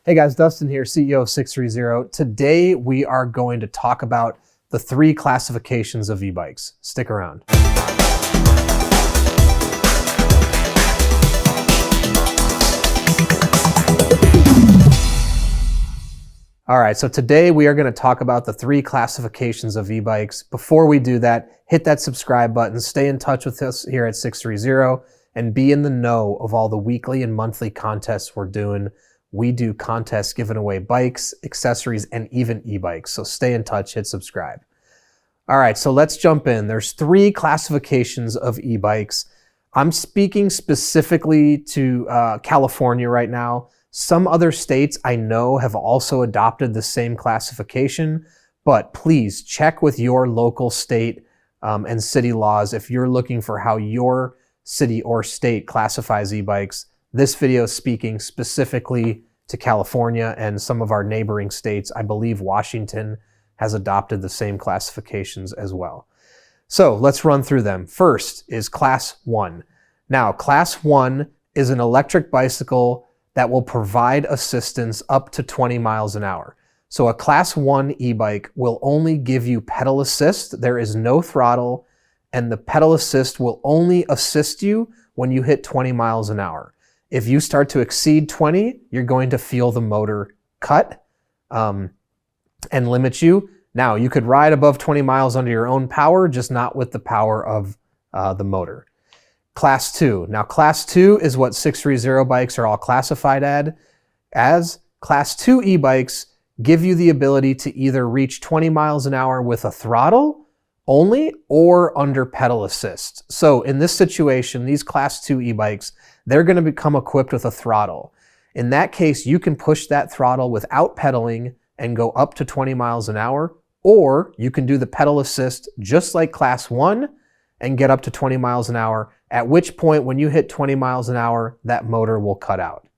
Hey guys, Dustin here, CEO of 630. Today we are going to talk about the three classifications of e-bikes. Stick around. All right, so today we are going to talk about the three classifications of e-bikes. Before we do that, hit that subscribe button, stay in touch with us here at 630, and be in the know of all the weekly and monthly contests we're doing. We do contests giving away bikes, accessories, and even e-bikes. So stay in touch, hit subscribe. All right, so let's jump in. There's three classifications of e-bikes. I'm speaking specifically to California right now. Some other states I know have also adopted the same classification, but please check with your local state and city laws if you're looking for how your city or state classifies e-bikes. This video is speaking specifically to California and some of our neighboring states. I believe Washington has adopted the same classifications as well. So let's run through them. First is Class 1. Now, Class 1 is an electric bicycle that will provide assistance up to 20 miles an hour. So a Class 1 e-bike will only give you pedal assist. There is no throttle, and the pedal assist will only assist you when you hit 20 miles an hour. If you start to exceed 20, you're going to feel the motor cut and limit you. Now, you could ride above 20 miles under your own power, just not with the power of the motor. Class 2. Now, Class 2 is what 630 bikes are all classified as. Class 2 e-bikes give you the ability to either reach 20 miles an hour with a throttle only or under pedal assist. So in this situation, these Class 2 e-bikes, they're going to become equipped with a throttle. In that case, you can push that throttle without pedaling and go up to 20 miles an hour, or you can do the pedal assist just like Class 1 and get up to 20 miles an hour, at which point when you hit 20 miles an hour, that motor will cut out.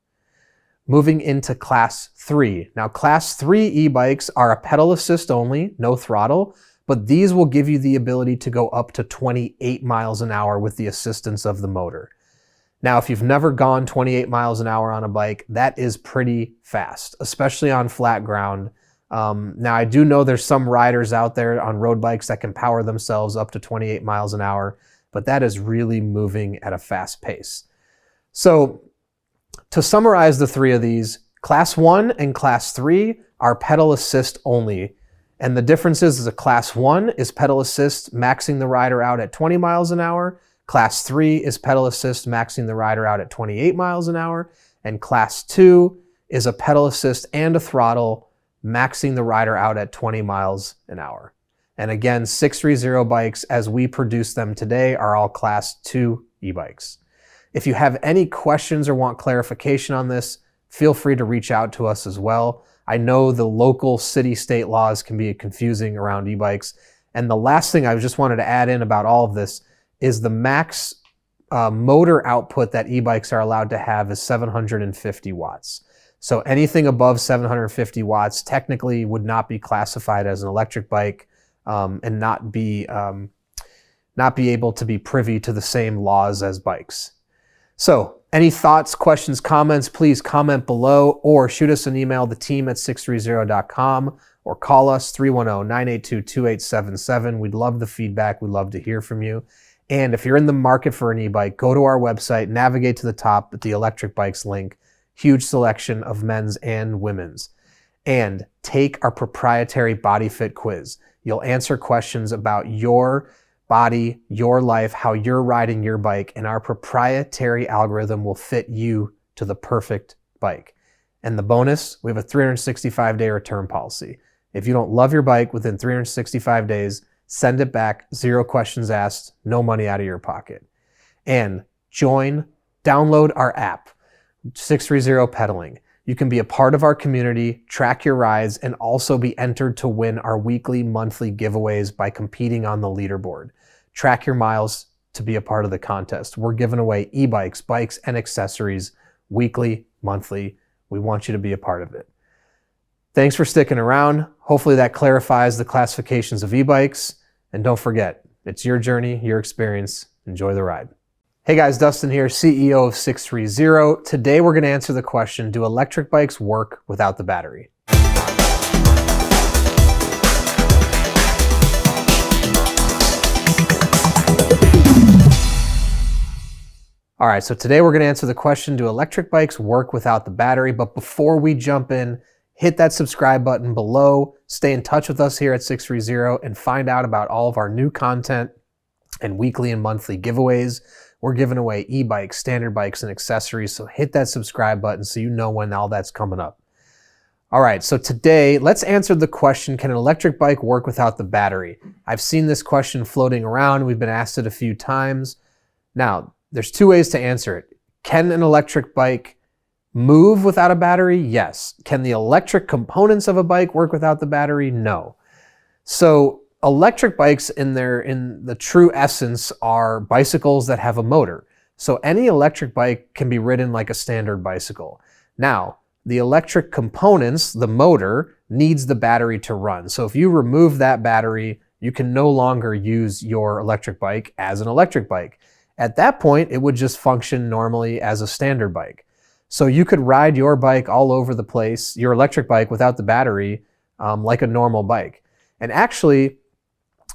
Moving into Class 3. Now, Class 3 e-bikes are a pedal assist only, no throttle, but these will give you the ability to go up to 28 miles an hour with the assistance of the motor. Now, if you've never gone 28 miles an hour on a bike, that is pretty fast, especially on flat ground. Now, I do know there's some riders out there on road bikes that can power themselves up to 28 miles an hour, but that is really moving at a fast pace. So to summarize the three of these, Class 1 and Class 3 are pedal assist only. And the difference is a Class 1 is pedal assist, maxing the rider out at 20 miles an hour. Class 3 is pedal assist, maxing the rider out at 28 miles an hour. And Class 2 is a pedal assist and a throttle, maxing the rider out at 20 miles an hour. And again, 630 bikes, as we produce them today, are all Class 2 e-bikes. If you have any questions or want clarification on this, feel free to reach out to us as well. I know the local city-state laws can be confusing around e-bikes. And the last thing I just wanted to add in about all of this is the max motor output that e-bikes are allowed to have is 750 watts. So anything above 750 watts technically would not be classified as an electric bike and not be able to be privy to the same laws as bikes. So any thoughts, questions, comments, please comment below or shoot us an email, the team at 630.com, or call us 310-982-2877. We'd love the feedback. We'd love to hear from you. And if you're in the market for an e-bike, go to our website, navigate to the top at the electric bikes link, huge selection of men's and women's, and take our proprietary body fit quiz. You'll answer questions about your body, your life, how you're riding your bike, and our proprietary algorithm will fit you to the perfect bike. And the bonus, we have a 365-day return policy. If you don't love your bike within 365 days, send it back, 0 questions asked, no money out of your pocket. And download our app, 630 Pedaling. You can be a part of our community, track your rides, and also be entered to win our weekly, monthly giveaways by competing on the leaderboard. Track your miles to be a part of the contest. We're giving away e-bikes, bikes, and accessories weekly, monthly. We want you to be a part of it. Thanks for sticking around. Hopefully that clarifies the classifications of e-bikes. And don't forget, it's your journey, your experience. Enjoy the ride. Hey guys, Dustin here, CEO of 630. Today we're going to answer the question, do electric bikes work without the battery? All right, so today we're going to answer the question, do electric bikes work without the battery? But before we jump in, hit that subscribe button below, stay in touch with us here at 630 and find out about all of our new content and weekly and monthly giveaways. We're giving away e-bikes, standard bikes, and accessories, so hit that subscribe button so you know when all that's coming up. All right, so today, let's answer the question, can an electric bike work without the battery? I've seen this question floating around. We've been asked it a few times. Now, there's two ways to answer it. Can an electric bike move without a battery? Yes. Can the electric components of a bike work without the battery? No. So electric bikes in the true essence are bicycles that have a motor. So any electric bike can be ridden like a standard bicycle. Now, the electric components, the motor, needs the battery to run. So if you remove that battery, you can no longer use your electric bike as an electric bike. At that point, it would just function normally as a standard bike. So you could ride your bike all over the place, your electric bike without the battery, like a normal bike. And actually,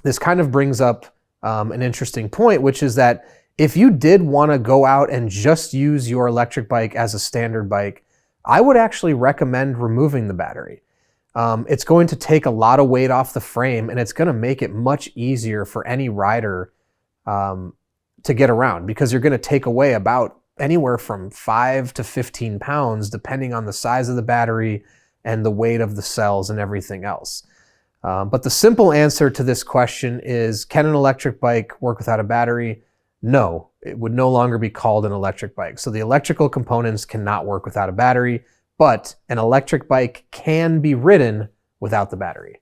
this kind of brings up an interesting point, which is that if you did want to go out and just use your electric bike as a standard bike, I would actually recommend removing the battery. It's going to take a lot of weight off the frame, and it's going to make it much easier for any rider to get around, because you're going to take away about anywhere from 5 to 15 pounds, depending on the size of the battery and the weight of the cells and everything else. But the simple answer to this question is, can an electric bike work without a battery? No, it would no longer be called an electric bike. So the electrical components cannot work without a battery, but an electric bike can be ridden without the battery.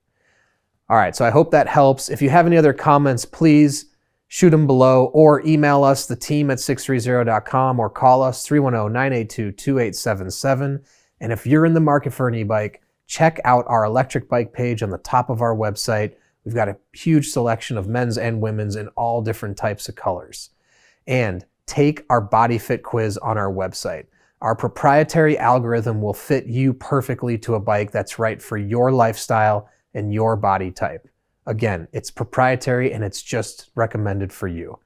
All right, so I hope that helps. If you have any other comments, please shoot them below or email us, the team at 630.com, or call us 310-982-2877. And if you're in the market for an e-bike, check out our electric bike page on the top of our website. We've got a huge selection of men's and women's in all different types of colors. And take our body fit quiz on our website. Our proprietary algorithm will fit you perfectly to a bike that's right for your lifestyle and your body type. Again, it's proprietary and it's just recommended for you.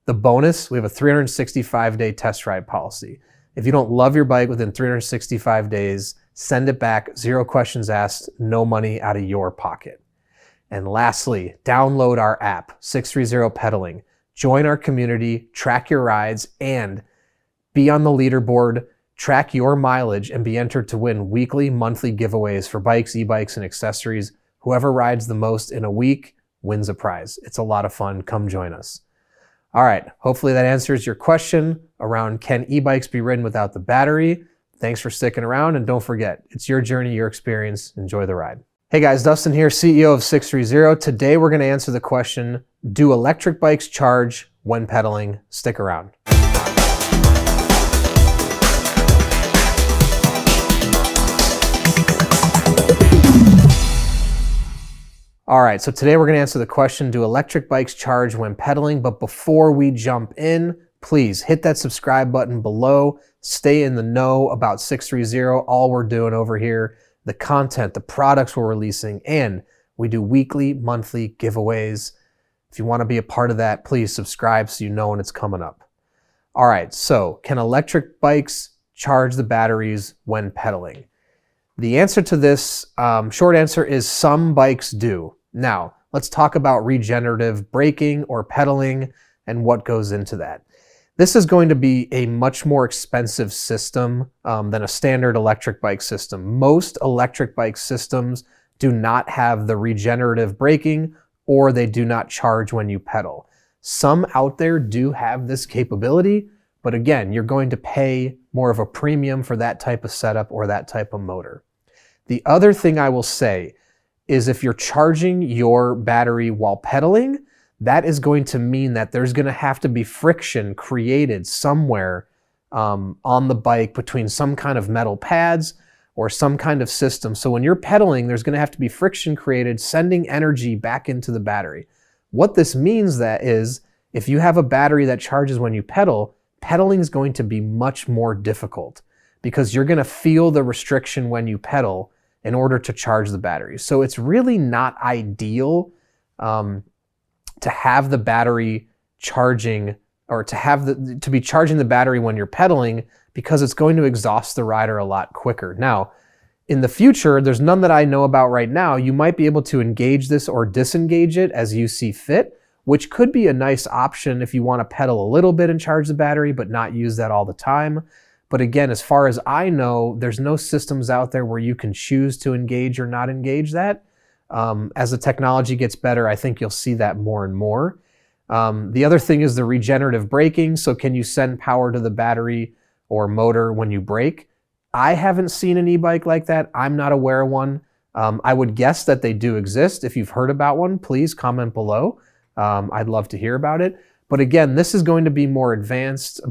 The bonus, we have a 365-day test ride policy. If you don't love your bike within 365 days, send it back, 0 questions asked, no money out of your pocket. And lastly, download our app, 630 Pedaling. Join our community, track your rides, and be on the leaderboard, track your mileage, and be entered to win weekly, monthly giveaways for bikes, e-bikes, and accessories. Whoever rides the most in a week wins a prize. It's a lot of fun. Come join us. All right, hopefully that answers your question around, can e-bikes be ridden without the battery? Thanks for sticking around, and don't forget, it's your journey, your experience. Enjoy the ride. Hey guys, Dustin here, CEO of 630. Today we're going to answer the question, do electric bikes charge when pedaling? Stick around. All right, so today we're going to answer the question, do electric bikes charge when pedaling? But before we jump in, please hit that subscribe button below. Stay in the know about 630, all we're doing over here, the content, the products we're releasing, and we do weekly, monthly giveaways. If you want to be a part of that, please subscribe so you know when it's coming up. All right, so can electric bikes charge the batteries when pedaling? The answer to this short answer is some bikes do. Now, let's talk about regenerative braking or pedaling and what goes into that. This is going to be a much more expensive system than a standard electric bike system. Most electric bike systems do not have the regenerative braking, or they do not charge when you pedal. Some out there do have this capability, but again, you're going to pay more of a premium for that type of setup or that type of motor. The other thing I will say is, if you're charging your battery while pedaling, that is going to mean that there's going to have to be friction created somewhere on the bike between some kind of metal pads or some kind of system. So when you're pedaling, there's going to have to be friction created, sending energy back into the battery. What this means that is If you have a battery that charges when you pedal, pedaling is going to be much more difficult because you're going to feel the restriction when you pedal in order to charge the battery. So it's really not ideal to have the battery charging, or to be charging the battery when you're pedaling, because it's going to exhaust the rider a lot quicker. Now, in the future, there's none that I know about right now. You might be able to engage this or disengage it as you see fit, which could be a nice option if you want to pedal a little bit and charge the battery, but not use that all the time. But again, as far as I know, there's no systems out there where you can choose to engage or not engage that. As the technology gets better, I think you'll see that more and more. The other thing is the regenerative braking. So can you send power to the battery or motor when you brake? I haven't seen an e-bike like that. I'm not aware of one. I would guess that they do exist. If you've heard about one, please comment below. I'd love to hear about it. But again, this is going to be a more advanced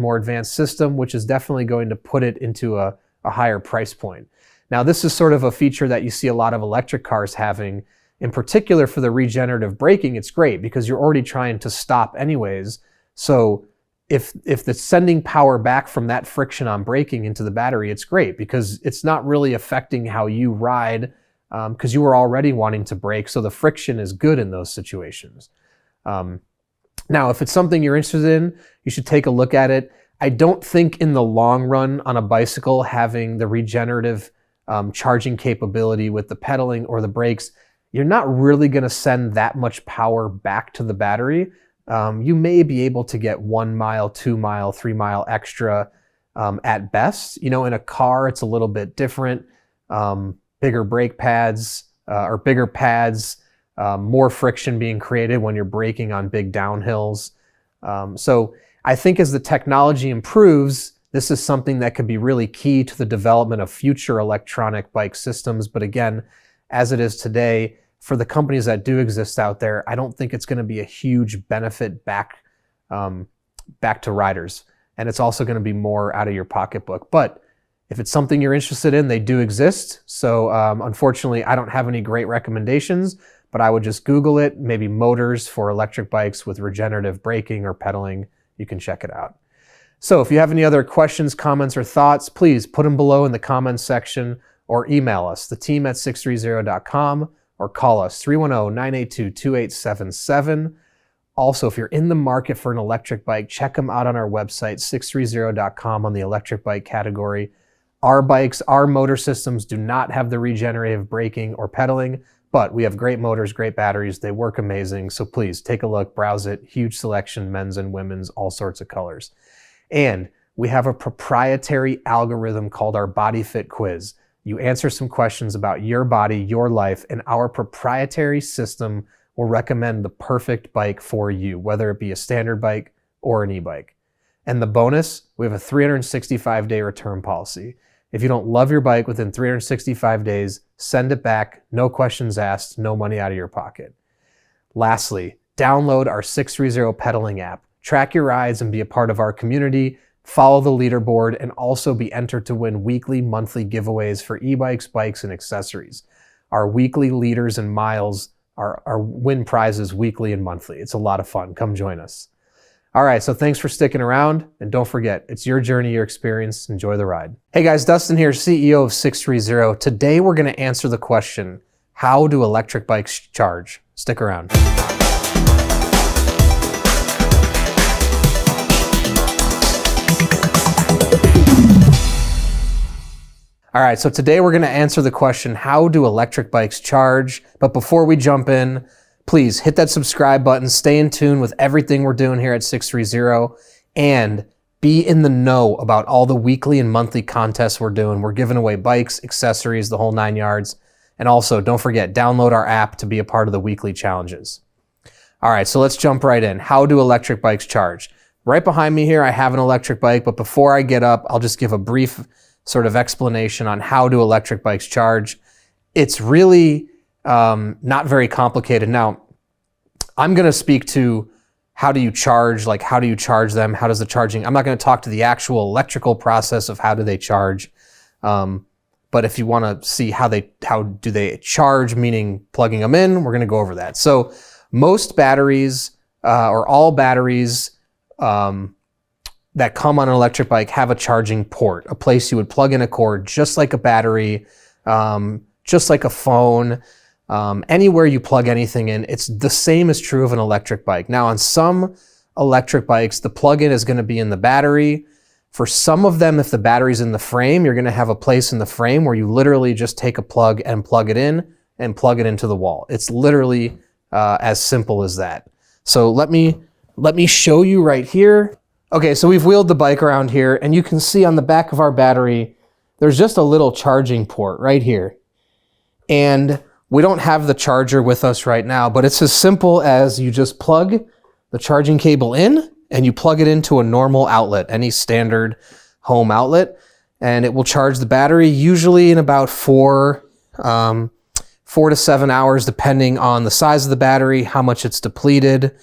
system, which is definitely going to put it into a higher price point. Now, this is sort of a feature that you see a lot of electric cars having. In particular for the regenerative braking, it's great because you're already trying to stop anyways. So if the sending power back from that friction on braking into the battery, it's great because it's not really affecting how you ride because you were already wanting to brake. So the friction is good in those situations. Now, if it's something you're interested in, you should take a look at it. I don't think in the long run on a bicycle having the regenerative charging capability with the pedaling or the brakes, you're not really going to send that much power back to the battery. You may be able to get 1 mile, 2 mile, 3 mile extra at best. You know, in a car, it's a little bit different. Bigger brake pads or bigger pads, more friction being created when you're braking on big downhills. So I think as the technology improves, this is something that could be really key to the development of future electronic bike systems. But again, as it is today, for the companies that do exist out there, I don't think it's going to be a huge benefit back to riders. And it's also going to be more out of your pocketbook. But if it's something you're interested in, they do exist. So unfortunately, I don't have any great recommendations, but I would just Google it, maybe motors for electric bikes with regenerative braking or pedaling. You can check it out. So if you have any other questions, comments, or thoughts, please put them below in the comments section or email us, the team at sixthreezero.com, or call us 310-982-2877. Also, if you're in the market for an electric bike, check them out on our website, sixthreezero.com, on the electric bike category. Our bikes, our motor systems do not have the regenerative braking or pedaling, but we have great motors, great batteries. They work amazing. So please take a look, browse it. Huge selection, men's and women's, all sorts of colors. And we have a proprietary algorithm called our Body Fit Quiz. You answer some questions about your body, your life, and our proprietary system will recommend the perfect bike for you, whether it be a standard bike or an e-bike. And the bonus, we have a 365-day return policy. If you don't love your bike within 365 days, send it back, no questions asked, no money out of your pocket. Lastly, download our 630 pedaling app. Track your rides and be a part of our community, follow the leaderboard, and also be entered to win weekly, monthly giveaways for e-bikes, bikes, and accessories. Our weekly leaders and miles are win prizes weekly and monthly. It's a lot of fun. Come join us. All right, so thanks for sticking around, and don't forget, it's your journey, your experience. Enjoy the ride. Hey guys, Dustin here, CEO of 630. Today we're going to answer the question, how do electric bikes charge? Stick around. All right, so today we're going to answer the question, how do electric bikes charge? But before we jump in, please hit that subscribe button, stay in tune with everything we're doing here at 630, and be in the know about all the weekly and monthly contests we're doing. We're giving away bikes, accessories, the whole 9 yards. And also, don't forget, download our app to be a part of the weekly challenges. All right, so let's jump right in. How do electric bikes charge? Right behind me here, I have an electric bike, but before I get up, I'll just give a brief sort of explanation on how do electric bikes charge. It's really not very complicated. Now, I'm going to speak to how do you charge, like how do you charge them? How does the charging, I'm not going to talk to the actual electrical process of how do they charge. But if you want to see how do they charge, meaning plugging them in, we're going to go over that. So most batteries or all batteries that come on an electric bike have a charging port, a place you would plug in a cord, just like a battery, just like a phone, anywhere you plug anything in. It's the same is true of an electric bike. Now, on some electric bikes, the plug-in is going to be in the battery. For some of them, if the battery's in the frame, you're going to have a place in the frame where you literally just take a plug and plug it in and plug it into the wall. It's literally as simple as that. So let me show you right here. Okay, so we've wheeled the bike around here, and you can see on the back of our battery, there's just a little charging port right here. And we don't have the charger with us right now, but it's as simple as you just plug the charging cable in and you plug it into a normal outlet, any standard home outlet, and it will charge the battery usually in about 4 to 7 hours, depending on the size of the battery, how much it's depleted,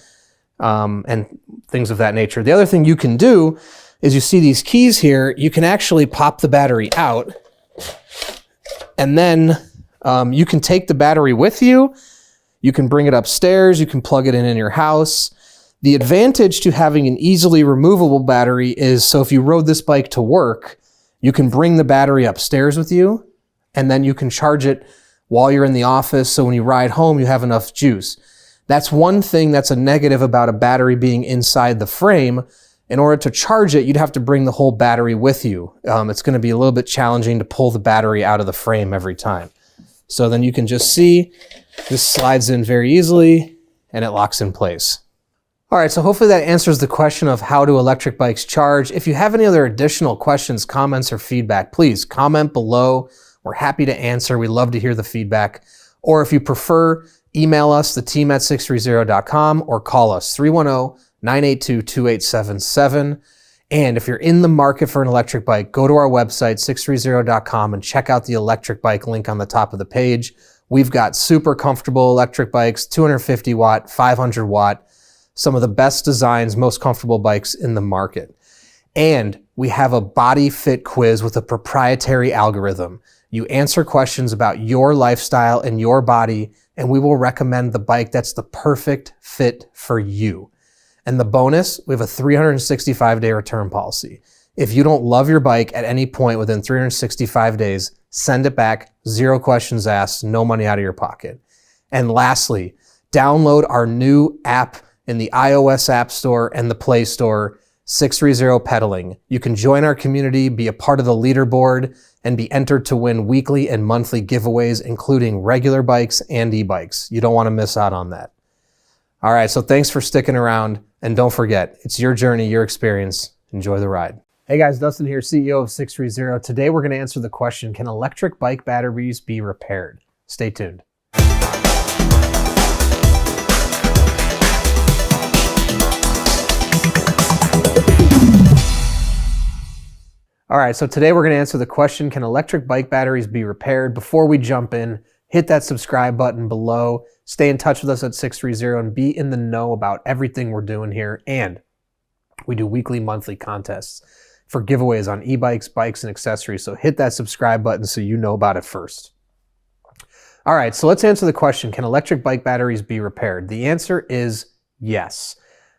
and things of that nature. The other thing you can do is you see these keys here, you can actually pop the battery out, and then you can take the battery with you. You can bring it upstairs. You can plug it in your house. The advantage to having an easily removable battery is, so if you rode this bike to work, you can bring the battery upstairs with you, and then you can charge it while you're in the office, so when you ride home, you have enough juice. That's one thing that's a negative about a battery being inside the frame. In order to charge it, you'd have to bring the whole battery with you. It's going to be a little bit challenging to pull the battery out of the frame every time. So then you can just see this slides in very easily and it locks in place. All right, so hopefully that answers the question of how do electric bikes charge. If you have any other additional questions, comments, or feedback, please comment below. We're happy to answer. We love to hear the feedback. Or if you prefer, email us, theteam@sixthreezero.com, or call us 310-982-2877. And if you're in the market for an electric bike, go to our website, sixthreezero.com, and check out the electric bike link on the top of the page. We've got super comfortable electric bikes, 250 watt, 500 watt, some of the best designs, most comfortable bikes in the market. And we have a body fit quiz with a proprietary algorithm. You answer questions about your lifestyle and your body, and we will recommend the bike that's the perfect fit for you. And the bonus, we have a 365-day return policy. If you don't love your bike at any point within 365 days, send it back, 0 questions asked, no money out of your pocket. And lastly, download our new app in the iOS App Store and the Play Store, 630 Pedaling. You can join our community, be a part of the leaderboard, and be entered to win weekly and monthly giveaways, including regular bikes and e-bikes. You don't want to miss out on that. All right, so thanks for sticking around, and don't forget, it's your journey, your experience. Enjoy the ride. Hey guys, Dustin here, CEO of 630. Today we're going to answer the question, can electric bike batteries be repaired? Stay tuned. All right, so today we're going to answer the question, can electric bike batteries be repaired? Before we jump in, hit that subscribe button below, stay in touch with us at 630 and be in the know about everything we're doing here. And we do weekly, monthly contests for giveaways on e-bikes, bikes, and accessories. So hit that subscribe button so you know about it first. All right, so let's answer the question, can electric bike batteries be repaired? The answer is yes.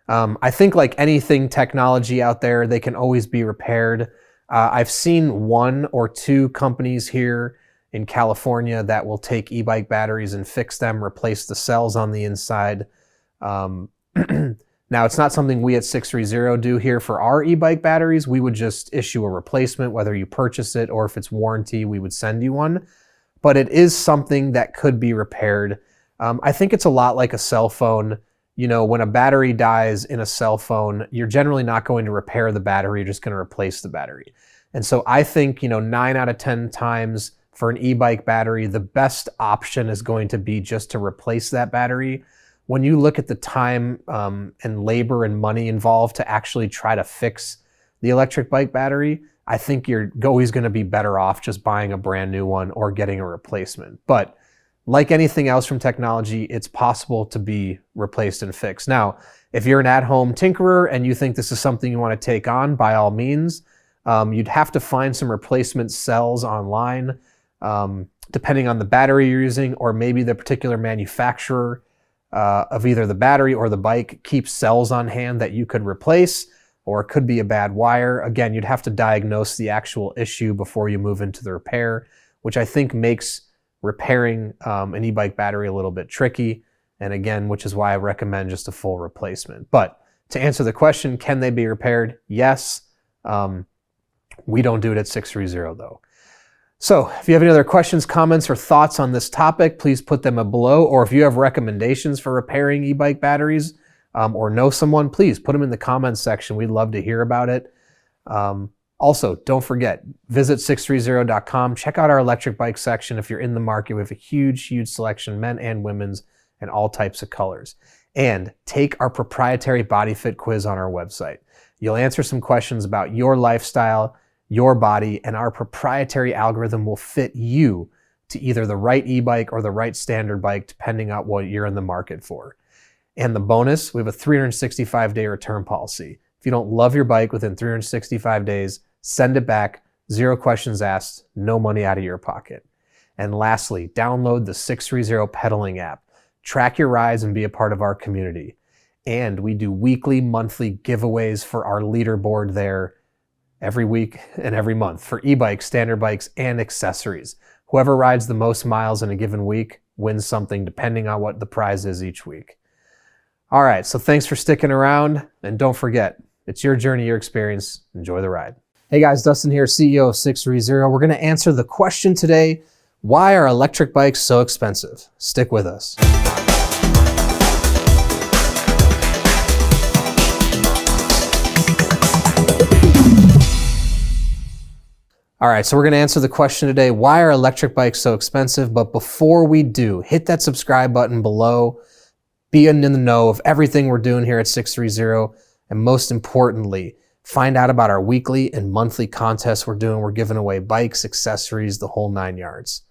I think like anything technology out there, they can always be repaired. I've seen 1 or 2 companies here in California that will take e-bike batteries and fix them, replace the cells on the inside. Now, it's not something we at 630 do here for our e-bike batteries. We would just issue a replacement, whether you purchase it or if it's warranty, we would send you one. But it is something that could be repaired. I think it's a lot like a cell phone. You know, when a battery dies in a cell phone, you're generally not going to repair the battery, you're just going to replace the battery. And so I think, 9 out of 10 times for an e-bike battery, the best option is going to be just to replace that battery. When you look at the time and labor and money involved to actually try to fix the electric bike battery, I think you're always going to be better off just buying a brand new one or getting a replacement. But like anything else from technology, it's possible to be replaced and fixed. Now, if you're an at-home tinkerer and you think this is something you want to take on, by all means, you'd have to find some replacement cells online, depending on the battery you're using or maybe the particular manufacturer. of either the battery or the bike. Keep cells on hand that you could replace, or it could be a bad wire. Again, you'd have to diagnose the actual issue before you move into the repair, which I think makes repairing an e-bike battery a little bit tricky. And again, which is why I recommend just a full replacement. But to answer the question, can they be repaired? Yes. We don't do it at 630 though. So if you have any other questions, comments, or thoughts on this topic, please put them below. Or if you have recommendations for repairing e-bike batteries or know someone, please put them in the comments section. We'd love to hear about it. Also, don't forget, visit sixthreezero.com. Check out our electric bike section if you're in the market. We have a huge, huge selection, men and women's, and all types of colors. And take our proprietary body fit quiz on our website. You'll answer some questions about your lifestyle, your body, and our proprietary algorithm will fit you to either the right e-bike or the right standard bike, depending on what you're in the market for. And the bonus, we have a 365-day return policy. If you don't love your bike within 365 days, send it back, 0 questions asked, no money out of your pocket. And lastly, download the 630 pedaling app. Track your rides and be a part of our community. And we do weekly, monthly giveaways for our leaderboard there every week and every month for e-bikes, standard bikes, and accessories. Whoever rides the most miles in a given week wins something depending on what the prize is each week. All right, so thanks for sticking around. And don't forget, it's your journey, your experience. Enjoy the ride. Hey guys, Dustin here, CEO of 630. We're gonna answer the question today, why are electric bikes so expensive? Stick with us. All right, so we're gonna answer the question today, why are electric bikes so expensive? But before we do, hit that subscribe button below, be in the know of everything we're doing here at 630, and most importantly, find out about our weekly and monthly contests we're doing. We're giving away bikes, accessories, the whole 9 yards.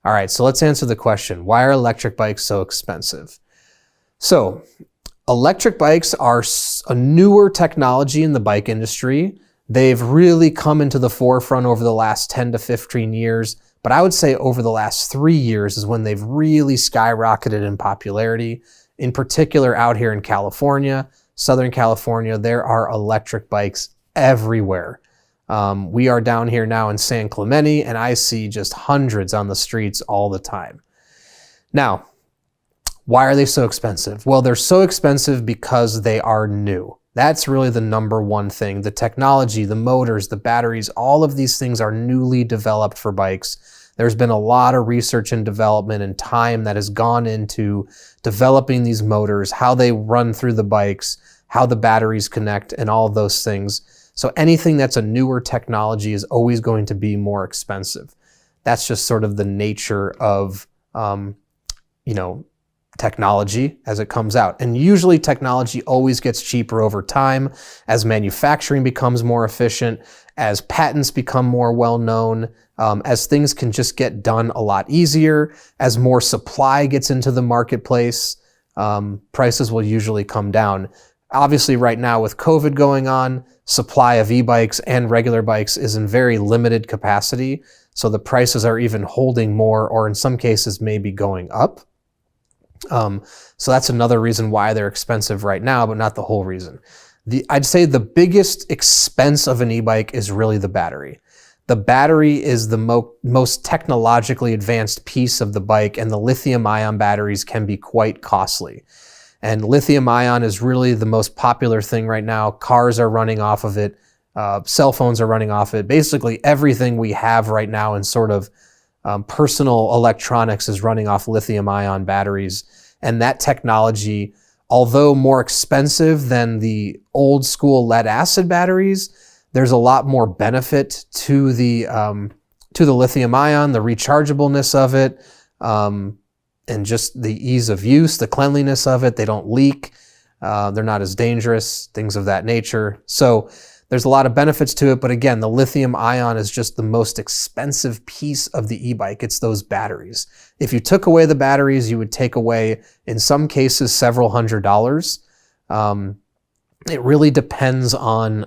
All right, so let's answer the question, why are electric bikes so expensive? So, electric bikes are a newer technology in the bike industry. They've really come into the forefront over the last 10 to 15 years, but I would say over the last 3 years is when they've really skyrocketed in popularity. In particular, out here in California, Southern California, there are electric bikes everywhere. We are down here now in San Clemente, and I see just hundreds on the streets all the time. Now, why are they so expensive? Well, they're so expensive because they are new. That's really the number one thing. The technology, the motors, the batteries, all of these things are newly developed for bikes. There's been a lot of research and development and time that has gone into developing these motors, how they run through the bikes, how the batteries connect, and all of those things. So anything that's a newer technology is always going to be more expensive. That's just sort of the nature of, technology as it comes out. And usually technology always gets cheaper over time as manufacturing becomes more efficient, as patents become more well-known, as things can just get done a lot easier, as more supply gets into the marketplace, prices will usually come down. Obviously right now with COVID going on, supply of e-bikes and regular bikes is in very limited capacity. So the prices are even holding more, or in some cases maybe going up. So that's another reason why they're expensive right now, but not the whole reason. I'd say the biggest expense of an e-bike is really the battery. The battery is the most technologically advanced piece of the bike, and the lithium-ion batteries can be quite costly. And lithium-ion is really the most popular thing right now. Cars are running off of it. Cell phones are running off it. Basically, everything we have right now in sort of personal electronics is running off lithium-ion batteries. And that technology, although more expensive than the old school lead acid batteries, there's a lot more benefit to the lithium-ion, the rechargeableness of it, and just the ease of use, the cleanliness of it. They don't leak. They're not as dangerous, things of that nature. So there's a lot of benefits to it, but again, the lithium ion is just the most expensive piece of the e-bike. It's those batteries. If you took away the batteries, you would take away, in some cases, several $100s. It really depends on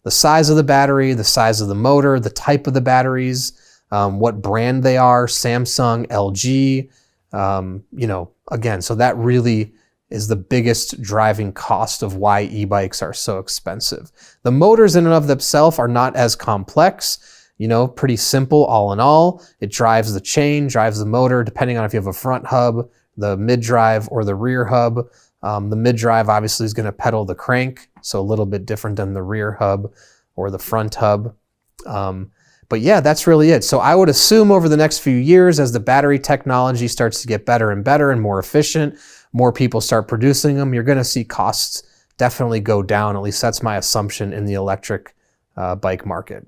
the size of the battery, the size of the motor, the type of the batteries, what brand they are, Samsung, LG, Again, so that really is the biggest driving cost of why e-bikes are so expensive. The motors in and of themselves are not as complex, pretty simple all in all. It drives the chain, drives the motor, depending on if you have a front hub, the mid-drive, or the rear hub. The mid-drive obviously is going to pedal the crank, so a little bit different than the rear hub or the front hub. But yeah, that's really it. So I would assume over the next few years, as the battery technology starts to get better and better and more efficient, more people start producing them, you're going to see costs definitely go down. At least that's my assumption in the electric bike market.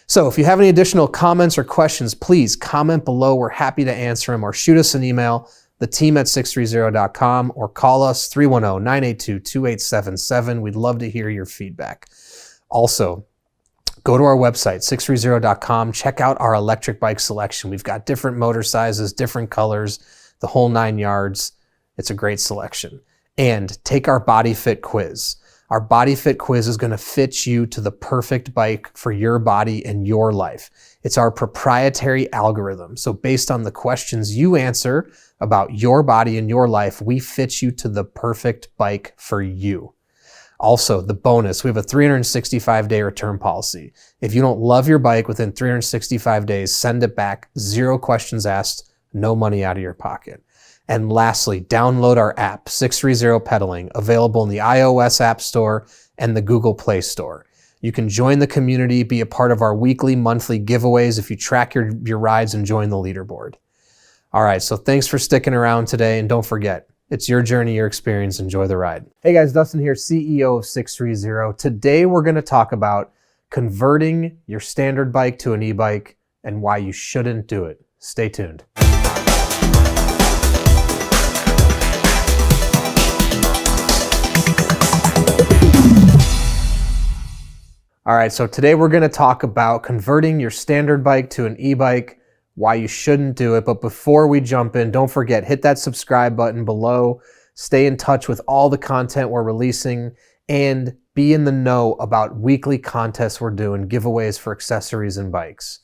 So if you have any additional comments or questions, please comment below. We're happy to answer them, or shoot us an email, theteam@sixthreezero.com, or call us 310-982-2877. We'd love to hear your feedback. Also, go to our website, sixthreezero.com. Check out our electric bike selection. We've got different motor sizes, different colors, the whole 9 yards. It's a great selection. And take our body fit quiz. Our body fit quiz is going to fit you to the perfect bike for your body and your life. It's our proprietary algorithm. So based on the questions you answer about your body and your life, we fit you to the perfect bike for you. Also, the bonus, we have a 365-day return policy. If you don't love your bike within 365 days, send it back. 0 questions asked, no money out of your pocket. And lastly, download our app, 630 Pedaling, available in the iOS App Store and the Google Play Store. You can join the community, be a part of our weekly, monthly giveaways if you track your rides and join the leaderboard. All right, so thanks for sticking around today, and don't forget, it's your journey, your experience. Enjoy the ride. Hey guys, Dustin here, CEO of 630. Today we're going to talk about converting your standard bike to an e-bike and why you shouldn't do it. Stay tuned. All right, so today we're going to talk about converting your standard bike to an e-bike, why you shouldn't do it. But before we jump in, don't forget, hit that subscribe button below, stay in touch with all the content we're releasing, and be in the know about weekly contests we're doing, giveaways for accessories and bikes.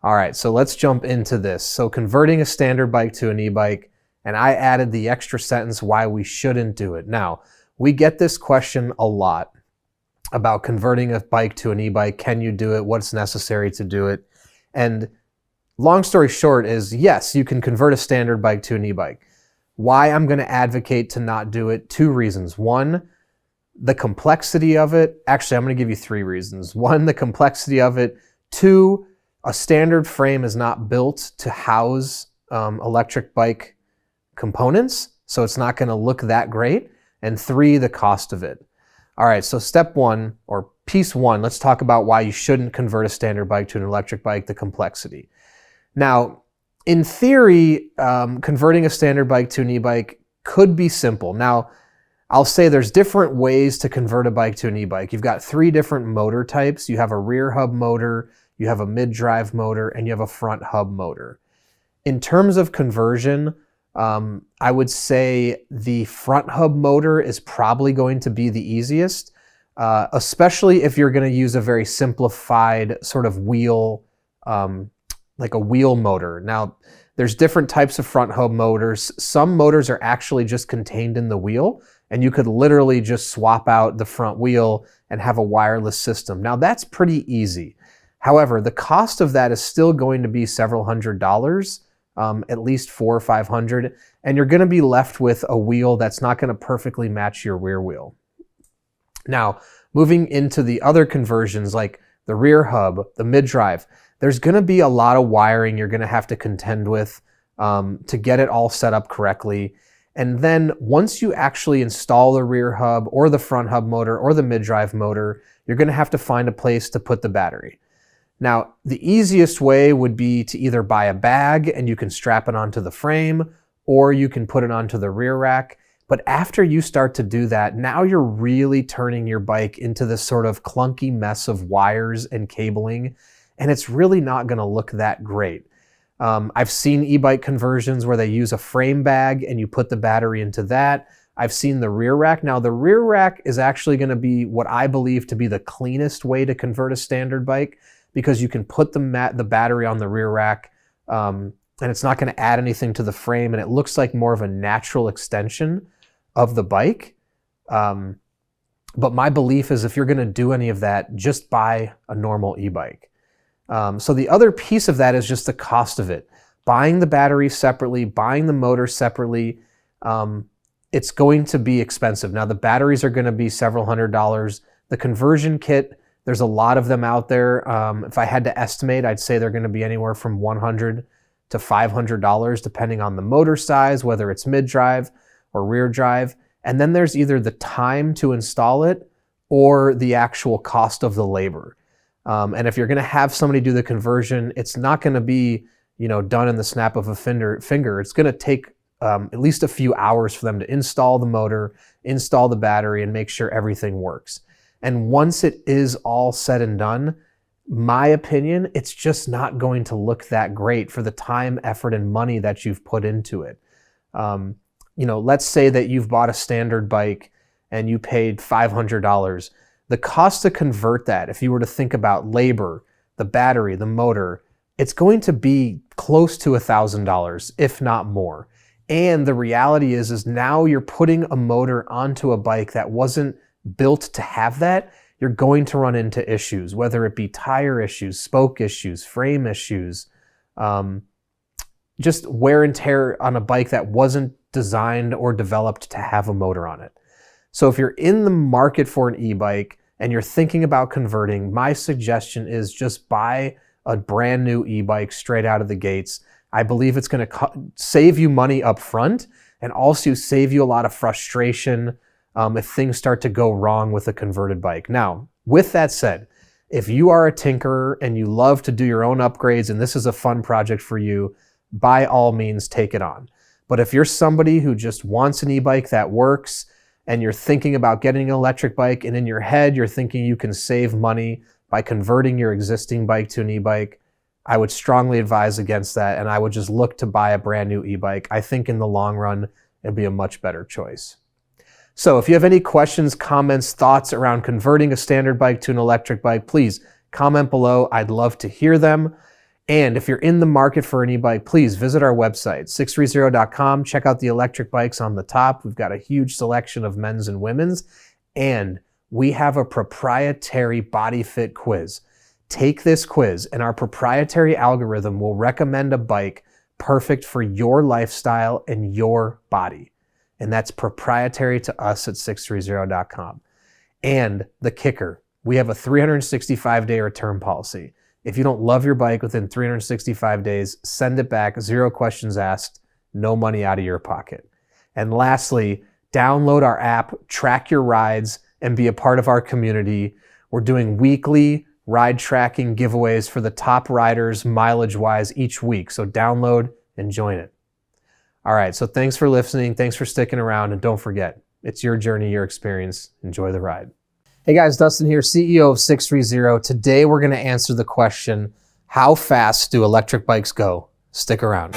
All right, so let's jump into this. So converting a standard bike to an e-bike, and I added the extra sentence why we shouldn't do it. Now, we get this question a lot about converting a bike to an e-bike. Can you do it? What's necessary to do it? And long story short is, yes, you can convert a standard bike to an e-bike. Why I'm going to advocate to not do it? 2 reasons. 1, the complexity of it. Actually, I'm going to give you 3 reasons. 1, the complexity of it. 2, a standard frame is not built to house electric bike components, so it's not going to look that great. And 3, the cost of it. All right, so step 1, or piece 1, let's talk about why you shouldn't convert a standard bike to an electric bike, the complexity. Now, in theory, converting a standard bike to an e-bike could be simple. Now, I'll say there's different ways to convert a bike to an e-bike. You've got 3 different motor types. You have a rear hub motor, you have a mid-drive motor, and you have a front hub motor. In terms of conversion, I would say the front hub motor is probably going to be the easiest, especially if you're going to use a very simplified sort of wheel, like a wheel motor. Now, there's different types of front hub motors. Some motors are actually just contained in the wheel, and you could literally just swap out the front wheel and have a wireless system. Now, that's pretty easy. However, the cost of that is still going to be several $100s. At least $400 or $500, and you're going to be left with a wheel that's not going to perfectly match your rear wheel. Now, moving into the other conversions like the rear hub, the mid-drive, there's going to be a lot of wiring you're going to have to contend with to get it all set up correctly. And then once you actually install the rear hub or the front hub motor or the mid-drive motor, you're going to have to find a place to put the battery. Now, the easiest way would be to either buy a bag and you can strap it onto the frame, or you can put it onto the rear rack. But after you start to do that, now you're really turning your bike into this sort of clunky mess of wires and cabling, and it's really not going to look that great. I've seen e-bike conversions where they use a frame bag and you put the battery into that. I've seen the rear rack. Now, the rear rack is actually going to be what I believe to be the cleanest way to convert a standard bike, because you can put the battery on the rear rack and it's not going to add anything to the frame, and it looks like more of a natural extension of the bike. But my belief is if you're going to do any of that, just buy a normal e-bike. So the other piece of that is just the cost of it. Buying the battery separately, buying the motor separately, it's going to be expensive. Now the batteries are going to be several $100s. The conversion kit, there's a lot of them out there. If I had to estimate, I'd say they're going to be anywhere from $100 to $500 depending on the motor size, whether it's mid-drive or rear drive. And then there's either the time to install it or the actual cost of the labor. And if you're going to have somebody do the conversion, it's not going to be, done in the snap of a finger. It's going to take at least a few hours for them to install the motor, install the battery, and make sure everything works. And once it is all said and done, my opinion, it's just not going to look that great for the time, effort, and money that you've put into it. Let's say that you've bought a standard bike and you paid $500. The cost to convert that, if you were to think about labor, the battery, the motor, it's going to be close to $1,000, if not more. And the reality is now you're putting a motor onto a bike that wasn't built to have that. You're going to run into issues, whether it be tire issues, spoke issues, frame issues, just wear and tear on a bike that wasn't designed or developed to have a motor on it. So if you're in the market for an e-bike and you're thinking about converting, my suggestion is just buy a brand new e-bike straight out of the gates. I believe it's going to save you money up front and also save you a lot of frustration if things start to go wrong with a converted bike. Now, with that said, if you are a tinkerer and you love to do your own upgrades and this is a fun project for you, by all means, take it on. But if you're somebody who just wants an e-bike that works and you're thinking about getting an electric bike and in your head you're thinking you can save money by converting your existing bike to an e-bike, I would strongly advise against that, and I would just look to buy a brand new e-bike. I think in the long run, it'd be a much better choice. So if you have any questions, comments, thoughts around converting a standard bike to an electric bike, please comment below. I'd love to hear them. And if you're in the market for an e-bike, please visit our website, sixthreezero.com. Check out the electric bikes on the top. We've got a huge selection of men's and women's. And we have a proprietary body fit quiz. Take this quiz and our proprietary algorithm will recommend a bike perfect for your lifestyle and your body. And that's proprietary to us at sixthreezero.com. And the kicker, we have a 365-day return policy. If you don't love your bike within 365 days, send it back, 0 questions asked, no money out of your pocket. And lastly, download our app, track your rides, and be a part of our community. We're doing weekly ride tracking giveaways for the top riders mileage-wise each week. So download and join it. All right, so thanks for listening. Thanks for sticking around. And don't forget, it's your journey, your experience. Enjoy the ride. Hey guys, Dustin here, CEO of 630. Today we're going to answer the question, how fast do electric bikes go? Stick around.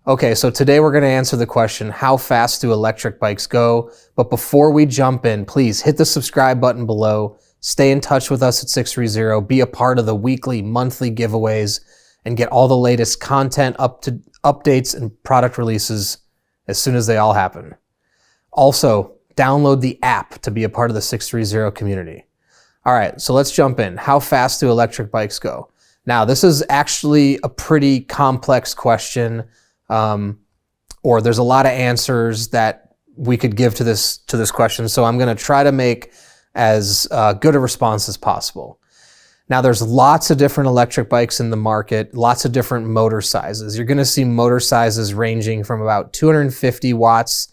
Okay, so today we're going to answer the question, how fast do electric bikes go? But before we jump in, please hit the subscribe button below, stay in touch with us at 630, be a part of the weekly, monthly giveaways, and get all the latest content, updates, and product releases as soon as they all happen. Also, download the app to be a part of the 630 community. All right, so let's jump in. How fast do electric bikes go? Now, this is actually a pretty complex question, or there's a lot of answers that we could give to this question, so I'm going to try to make as good a response as possible. Now, there's lots of different electric bikes in the market, lots of different motor sizes. You're going to see motor sizes ranging from about 250 watts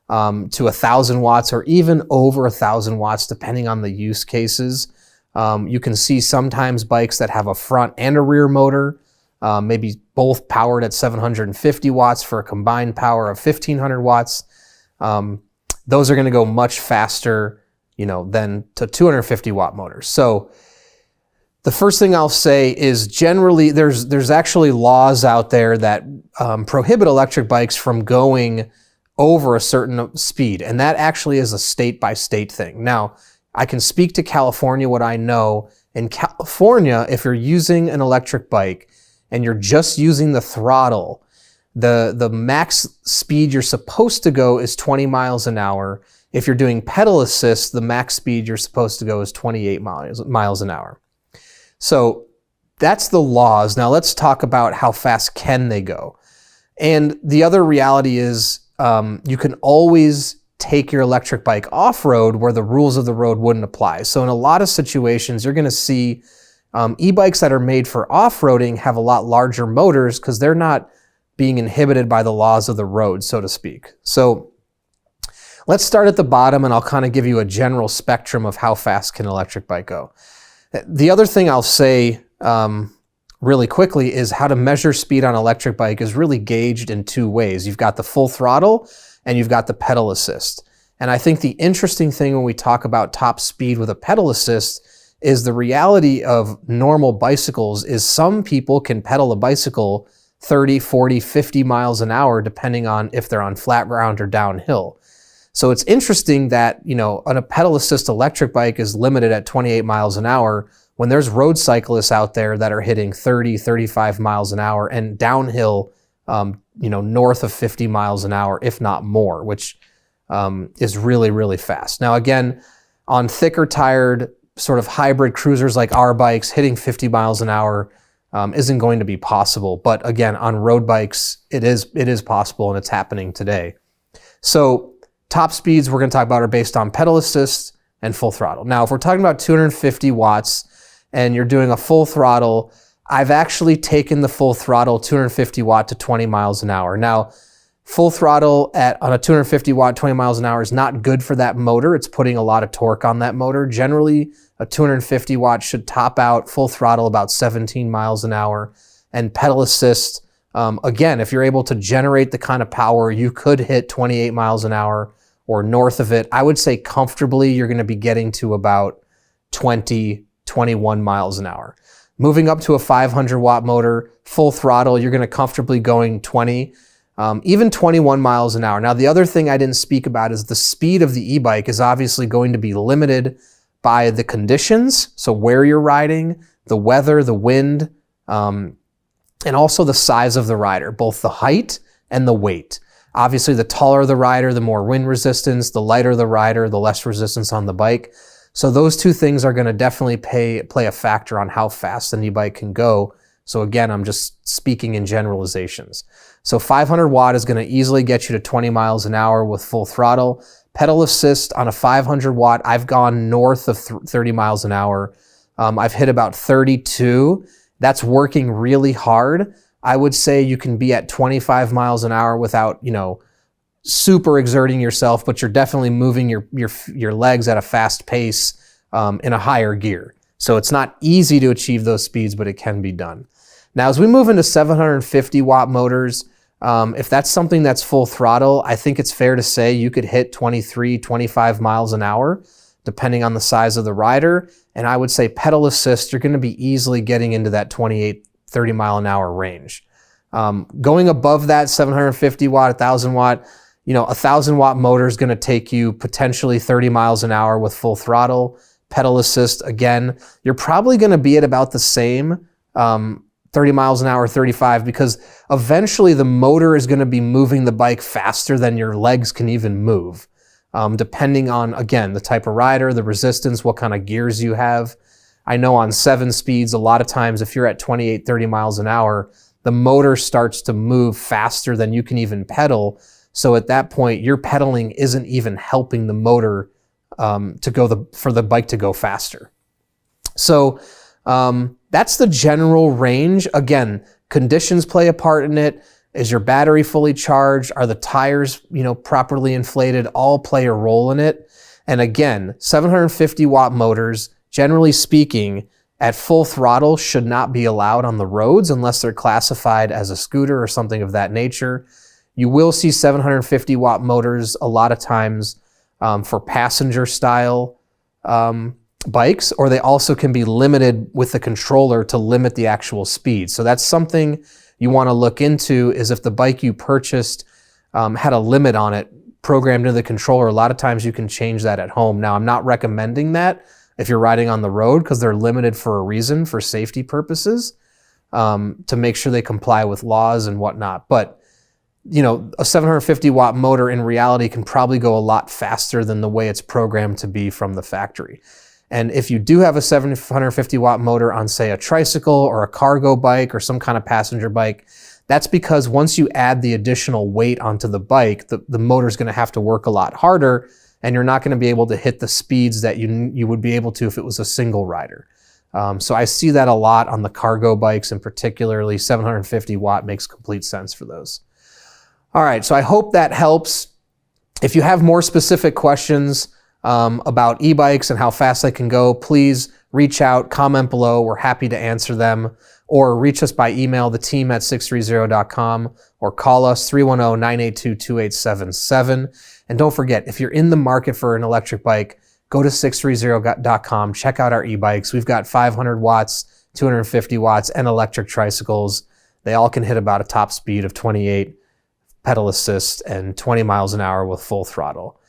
to 1,000 watts or even over 1,000 watts, depending on the use cases. You can see sometimes bikes that have a front and a rear motor, maybe both powered at 750 watts for a combined power of 1,500 watts. Those are going to go much faster, than to 250 watt motors. So the first thing I'll say is generally there's actually laws out there that prohibit electric bikes from going over a certain speed. And that actually is a state by state thing. Now, I can speak to California, what I know. In California, if you're using an electric bike and you're just using the throttle, the max speed you're supposed to go is 20 miles an hour. If you're doing pedal assist, the max speed you're supposed to go is 28 miles an hour. So that's the laws. Now let's talk about how fast can they go. And the other reality is you can always take your electric bike off-road where the rules of the road wouldn't apply. So in a lot of situations, you're going to see e-bikes that are made for off-roading have a lot larger motors because they're not being inhibited by the laws of the road, so to speak. So let's start at the bottom, and I'll kind of give you a general spectrum of how fast can an electric bike go. The other thing I'll say really quickly is how to measure speed on an electric bike is really gauged in two ways. You've got the full throttle and you've got the pedal assist. And I think the interesting thing when we talk about top speed with a pedal assist is the reality of normal bicycles is some people can pedal a bicycle 30, 40, 50 miles an hour, depending on if they're on flat ground or downhill. So it's interesting that, on a pedal assist electric bike is limited at 28 miles an hour when there's road cyclists out there that are hitting 30, 35 miles an hour and downhill, north of 50 miles an hour, if not more, which is really, really fast. Now, again, on thicker tired sort of hybrid cruisers like our bikes, hitting 50 miles an hour isn't going to be possible. But again, on road bikes, it is possible, and it's happening today. So top speeds we're going to talk about are based on pedal assist and full throttle. Now, if we're talking about 250 watts and you're doing a full throttle, I've actually taken the full throttle 250 watt to 20 miles an hour. Now, full throttle on a 250 watt, 20 miles an hour is not good for that motor. It's putting a lot of torque on that motor. Generally, a 250 watt should top out full throttle about 17 miles an hour. And pedal assist, again, if you're able to generate the kind of power, you could hit 28 miles an hour or north of it. I would say comfortably you're going to be getting to about 20, 21 miles an hour. Moving up to a 500 watt motor, full throttle, you're going to comfortably going 20, even 21 miles an hour. Now, the other thing I didn't speak about is the speed of the e-bike is obviously going to be limited by the conditions. So where you're riding, the weather, the wind, and also the size of the rider, both the height and the weight. Obviously, the taller the rider, the more wind resistance, the lighter the rider, the less resistance on the bike. So those two things are going to definitely play a factor on how fast an e-bike can go. So again, I'm just speaking in generalizations. So 500 watt is going to easily get you to 20 miles an hour with full throttle. Pedal assist on a 500 watt, I've gone north of 30 miles an hour. I've hit about 32. That's working really hard. I would say you can be at 25 miles an hour without, super exerting yourself, but you're definitely moving your legs at a fast pace in a higher gear. So it's not easy to achieve those speeds, but it can be done. Now, as we move into 750 watt motors, if that's something that's full throttle, I think it's fair to say you could hit 23, 25 miles an hour, depending on the size of the rider. And I would say pedal assist, you're going to be easily getting into that 28, 30 mile an hour range. Going above that 750 watt, 1000 watt, a 1000 watt motor is going to take you potentially 30 miles an hour with full throttle. Pedal assist, again, you're probably going to be at about the same 30 miles an hour, 35, because eventually the motor is going to be moving the bike faster than your legs can even move, depending on, again, the type of rider, the resistance, what kind of gears you have. I know on 7 speeds, a lot of times if you're at 28, 30 miles an hour, the motor starts to move faster than you can even pedal. So at that point, your pedaling isn't even helping the motor for the bike to go faster. So that's the general range. Again, conditions play a part in it. Is your battery fully charged? Are the tires, properly inflated? All play a role in it. And again, 750 watt motors, generally speaking, at full throttle should not be allowed on the roads unless they're classified as a scooter or something of that nature. You will see 750 watt motors a lot of times for passenger style bikes, or they also can be limited with the controller to limit the actual speed. So that's something you want to look into, is if the bike you purchased had a limit on it programmed into the controller. A lot of times you can change that at home. Now, I'm not recommending that if you're riding on the road, because they're limited for a reason, for safety purposes, to make sure they comply with laws and whatnot. But you know, a 750 watt motor in reality can probably go a lot faster than the way it's programmed to be from the factory. And if you do have a 750 watt motor on, say, a tricycle or a cargo bike or some kind of passenger bike, that's because once you add the additional weight onto the bike, the motor's going to have to work a lot harder, and you're not going to be able to hit the speeds that you would be able to if it was a single rider. So I see that a lot on the cargo bikes, and particularly 750 watt makes complete sense for those. All right, so I hope that helps. If you have more specific questions about e-bikes and how fast they can go, please reach out, comment below. We're happy to answer them. Or reach us by email, the team at sixthreezero.com, or call us 310-982-2877. And don't forget, if you're in the market for an electric bike, go to sixthreezero.com, check out our e-bikes. We've got 500 watts, 250 watts, and electric tricycles. They all can hit about a top speed of 28, pedal assist, and 20 miles an hour with full throttle.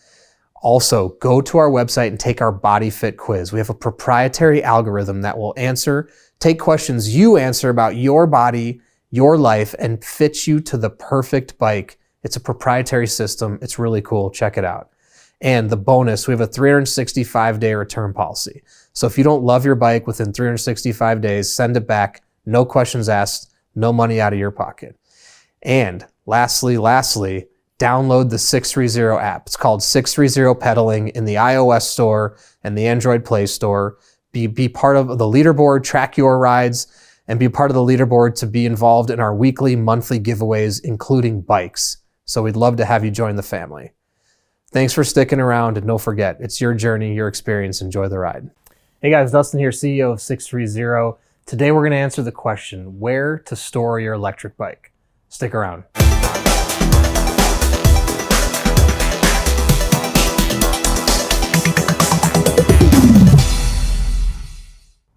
Also, go to our website and take our body fit quiz. We have a proprietary algorithm that will take questions you answer about your body, your life, and fit you to the perfect bike. It's a proprietary system. It's really cool. Check it out. And the bonus, we have a 365-day return policy. So if you don't love your bike within 365 days, send it back. No questions asked, no money out of your pocket. And lastly, download the 630 app. It's called 630 Pedaling in the iOS store and the Android Play Store. Be part of the leaderboard, track your rides, and be part of the leaderboard to be involved in our weekly, monthly giveaways, including bikes. So we'd love to have you join the family. Thanks for sticking around, and don't forget, it's your journey, your experience. Enjoy the ride. Hey guys, Dustin here, CEO of 630. Today we're going to answer the question, where to store your electric bike. Stick around.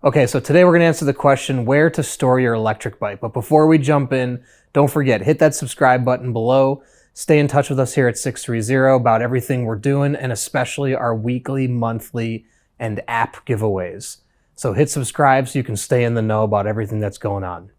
Okay, so today we're going to answer the question, where to store your electric bike. But before we jump in, don't forget, hit that subscribe button below. Stay in touch with us here at 630 about everything we're doing, and especially our weekly, monthly, and app giveaways. So hit subscribe so you can stay in the know about everything that's going on.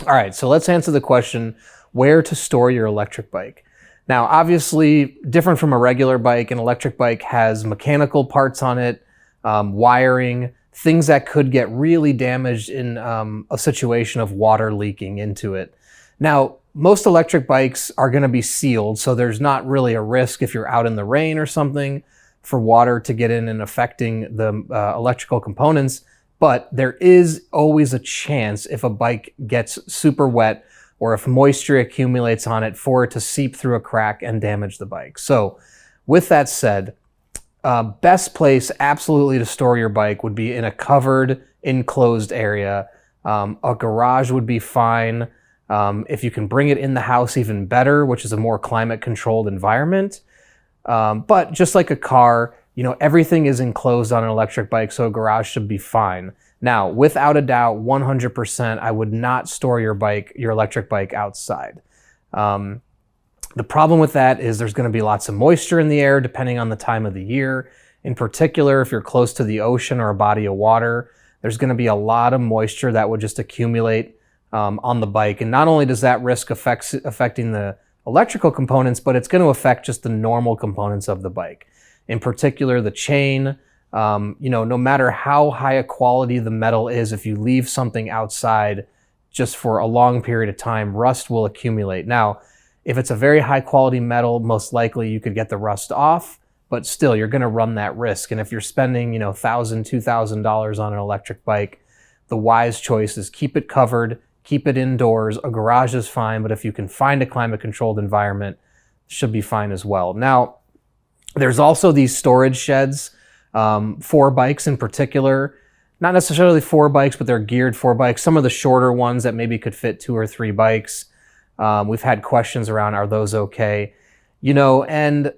All right, so let's answer the question, where to store your electric bike. Now, obviously, different from a regular bike, an electric bike has mechanical parts on it, wiring, things that could get really damaged in a situation of water leaking into it. Now, most electric bikes are going to be sealed, so there's not really a risk if you're out in the rain or something for water to get in and affecting the electrical components, but there is always a chance if a bike gets super wet or if moisture accumulates on it for it to seep through a crack and damage the bike. So with that said, best place absolutely to store your bike would be in a covered, enclosed area. A garage would be fine. If you can bring it in the house, even better, which is a more climate-controlled environment. But just like a car, you know, everything is enclosed on an electric bike, so a garage should be fine. Now, without a doubt, 100%, I would not store your electric bike outside. The problem with that is there's going to be lots of moisture in the air depending on the time of the year. In particular, if you're close to the ocean or a body of water, there's going to be a lot of moisture that would just accumulate on the bike. And not only does that risk affecting the electrical components, but it's going to affect just the normal components of the bike. In particular, the chain, you know, no matter how high a quality the metal is, if you leave something outside just for a long period of time, rust will accumulate. Now, if it's a very high quality metal, most likely you could get the rust off, but still you're going to run that risk. And if you're spending, you know, $1,000, $2,000 on an electric bike, the wise choice is keep it covered, keep it indoors. A garage is fine, but if you can find a climate controlled environment, it should be fine as well. Now, there's also these storage sheds for bikes in particular, not necessarily for bikes, but they're geared for bikes. Some of the shorter ones that maybe could fit 2 or 3 bikes. We've had questions around, are those okay? You know, and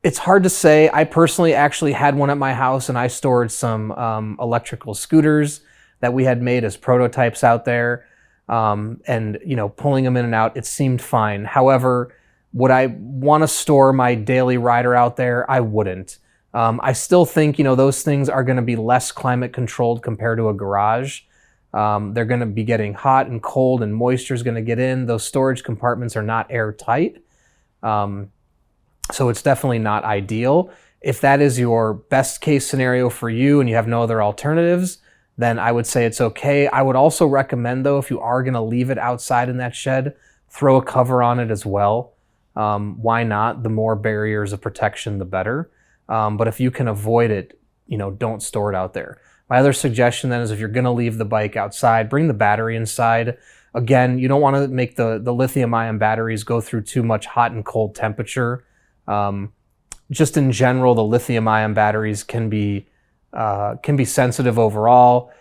it's hard to say. I personally actually had one at my house, and I stored some electrical scooters that we had made as prototypes out there. And, you know, pulling them in and out, it seemed fine. However, Would I want to store my daily rider out there? I wouldn't. I still think, those things are going to be less climate controlled compared to a garage. They're going to be getting hot and cold, and moisture is going to get in. Those storage compartments are not airtight. So it's definitely not ideal. If that is your best case scenario for you and you have no other alternatives, then I would say it's okay. I would also recommend, though, if you are going to leave it outside in that shed, throw a cover on it as well. Why not? The more barriers of protection, the better. But if you can avoid it, don't store it out there. My other suggestion then is if you're going to leave the bike outside, bring the battery inside. Again, you don't want to make the lithium-ion batteries go through too much hot and cold temperature. Just in general, the lithium-ion batteries can be sensitive overall.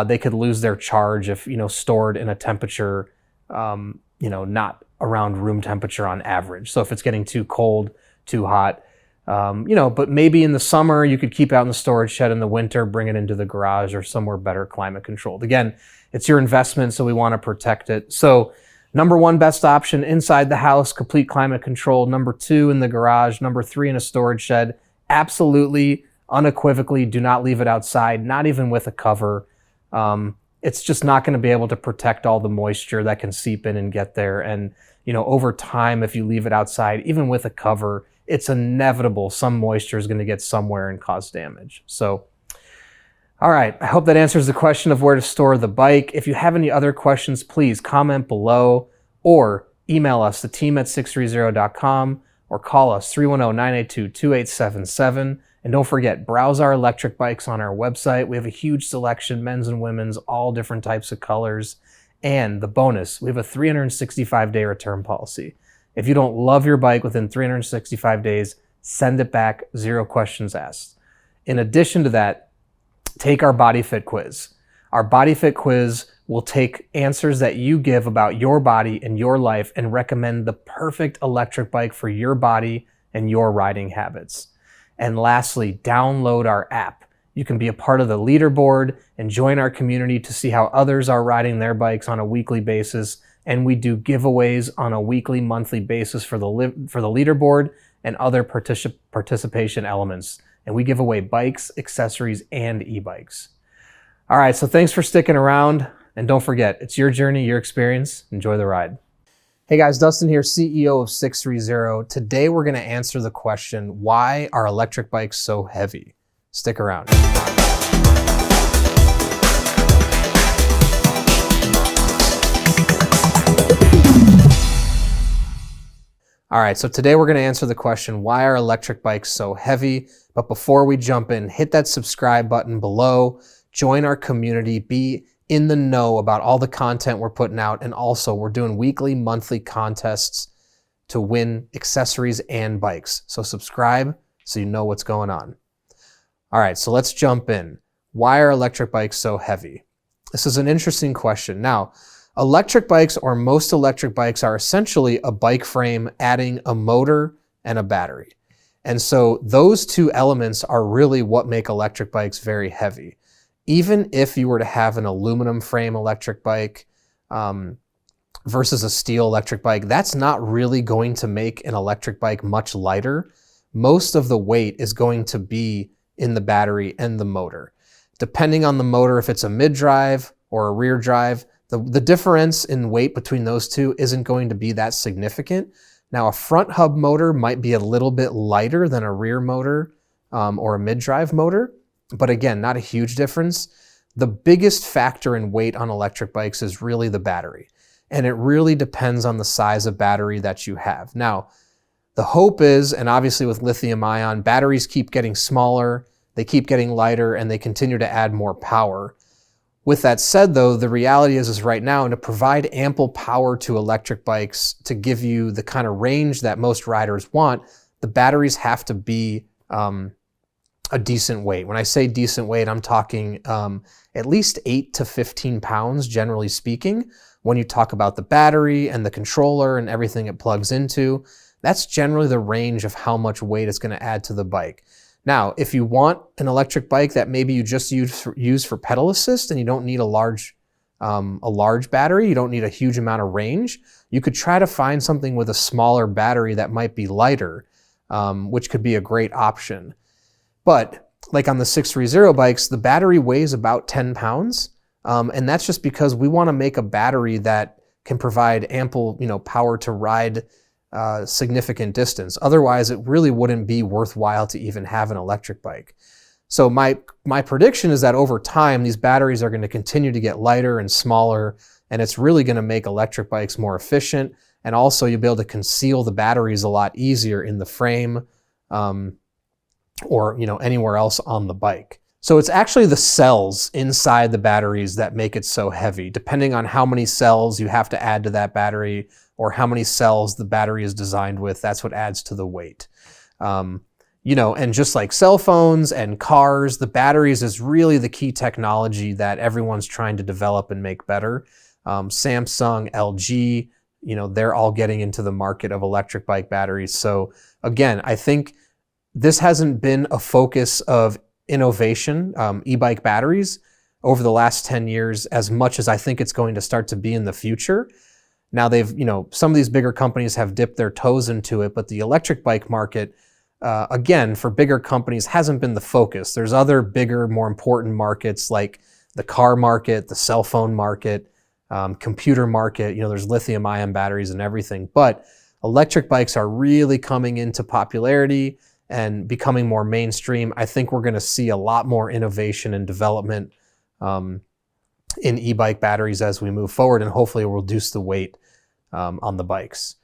They could lose their charge if stored in a temperature not around room temperature on average. So if it's getting too cold, too hot, but maybe in the summer you could keep it out in the storage shed. In the winter, bring it into the garage or somewhere better climate controlled. Again, it's your investment, so we want to protect it. So number one best option, inside the house, complete climate control. Number two, in the garage. Number three, in a storage shed. Absolutely, unequivocally, do not leave it outside, not even with a cover. It's just not going to be able to protect all the moisture that can seep in and get there. And, over time, if you leave it outside, even with a cover, it's inevitable some moisture is going to get somewhere and cause damage. So, all right, I hope that answers the question of where to store the bike. If you have any other questions, please comment below or email us, the team at sixthreezero.com, or call us 310-982-2877. And don't forget, browse our electric bikes on our website. We have a huge selection, men's and women's, all different types of colors. And the bonus, we have a 365-day return policy. If you don't love your bike within 365 days, send it back, 0 questions asked. In addition to that, take our body fit quiz. Our body fit quiz will take answers that you give about your body and your life and recommend the perfect electric bike for your body and your riding habits. And lastly, download our app. You can be a part of the leaderboard and join our community to see how others are riding their bikes on a weekly basis. And we do giveaways on a weekly, monthly basis for the leaderboard and other participation elements. And we give away bikes, accessories, and e-bikes. All right, so thanks for sticking around. And don't forget, it's your journey, your experience. Enjoy the ride. Hey guys, Dustin here, CEO of 630. Today we're going to answer the question, why are electric bikes so heavy? Stick around. All right, so today we're going to answer the question, why are electric bikes so heavy? But before we jump in, hit that subscribe button below, join our community, be in the know about all the content we're putting out, and also we're doing weekly, monthly contests to win accessories and bikes. So subscribe so you know what's going on. All right, so let's jump in. Why are electric bikes so heavy? This is an interesting question. Now, electric bikes, or most electric bikes, are essentially a bike frame adding a motor and a battery. And so those two elements are really what make electric bikes very heavy. Even if you were to have an aluminum frame electric bike versus a steel electric bike, that's not really going to make an electric bike much lighter. Most of the weight is going to be in the battery and the motor. Depending on the motor, if it's a mid-drive or a rear drive, the difference in weight between those two isn't going to be that significant. Now, a front hub motor might be a little bit lighter than a rear motor or a mid-drive motor, but again, not a huge difference. The biggest factor in weight on electric bikes is really the battery, and it really depends on the size of battery that you have. Now, the hope is, and obviously with lithium-ion, batteries keep getting smaller, they keep getting lighter, and they continue to add more power. With that said, though, the reality is right now, to provide ample power to electric bikes to give you the kind of range that most riders want, the batteries have to be a decent weight. When I say decent weight, I'm talking at least 8 to 15 pounds, generally speaking. When you talk about the battery and the controller and everything it plugs into, that's generally the range of how much weight it's going to add to the bike. Now, if you want an electric bike that maybe you just use for pedal assist and you don't need a large battery, you don't need a huge amount of range, you could try to find something with a smaller battery that might be lighter, which could be a great option. But like on the 630 bikes, the battery weighs about 10 pounds. And that's just because we want to make a battery that can provide ample, power to ride significant distance. Otherwise, it really wouldn't be worthwhile to even have an electric bike. So my prediction is that over time, these batteries are going to continue to get lighter and smaller, and it's really going to make electric bikes more efficient. And also you'll be able to conceal the batteries a lot easier in the frame or anywhere else on the bike. So it's actually the cells inside the batteries that make it so heavy. Depending on how many cells you have to add to that battery or how many cells the battery is designed with, that's what adds to the weight. And just like cell phones and cars, the batteries is really the key technology that everyone's trying to develop and make better. Samsung, LG, they're all getting into the market of electric bike batteries. So again, I think this hasn't been a focus of innovation, e-bike batteries, over the last 10 years as much as I think it's going to start to be in the future. Now some of these bigger companies have dipped their toes into it, but the electric bike market, again, for bigger companies hasn't been the focus. There's other bigger, more important markets like the car market, the cell phone market, computer market. There's lithium ion batteries and everything, but electric bikes are really coming into popularity and becoming more mainstream. I think we're going to see a lot more innovation and development in e-bike batteries as we move forward, and hopefully it will reduce the weight on the bikes.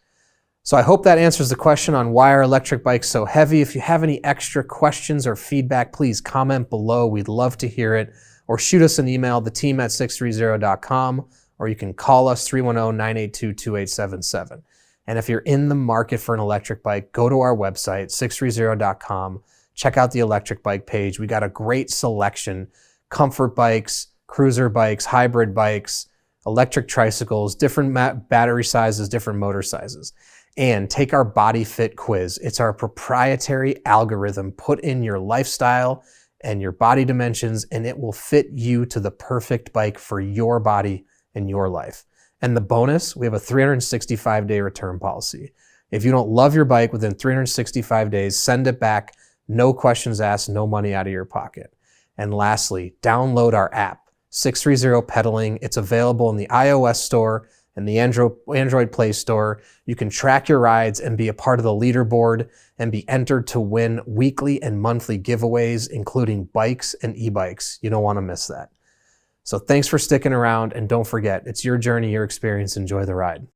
So I hope that answers the question on why are electric bikes so heavy. If you have any extra questions or feedback, please comment below. We'd love to hear it. Or shoot us an email, theteam@sixthreezero.com, or you can call us 310-982-2877. And if you're in the market for an electric bike, go to our website, sixthreezero.com. Check out the electric bike page. We got a great selection: comfort bikes, cruiser bikes, hybrid bikes, electric tricycles, different battery sizes, different motor sizes. And take our body fit quiz. It's our proprietary algorithm. Put in your lifestyle and your body dimensions, and it will fit you to the perfect bike for your body and your life. And the bonus, we have a 365-day return policy. If you don't love your bike within 365 days, send it back. No questions asked, no money out of your pocket. And lastly, download our app, 630 Pedaling. It's available in the iOS store and the Android Play Store. You can track your rides and be a part of the leaderboard and be entered to win weekly and monthly giveaways, including bikes and e-bikes. You don't want to miss that. So thanks for sticking around, and don't forget, it's your journey, your experience. Enjoy the ride.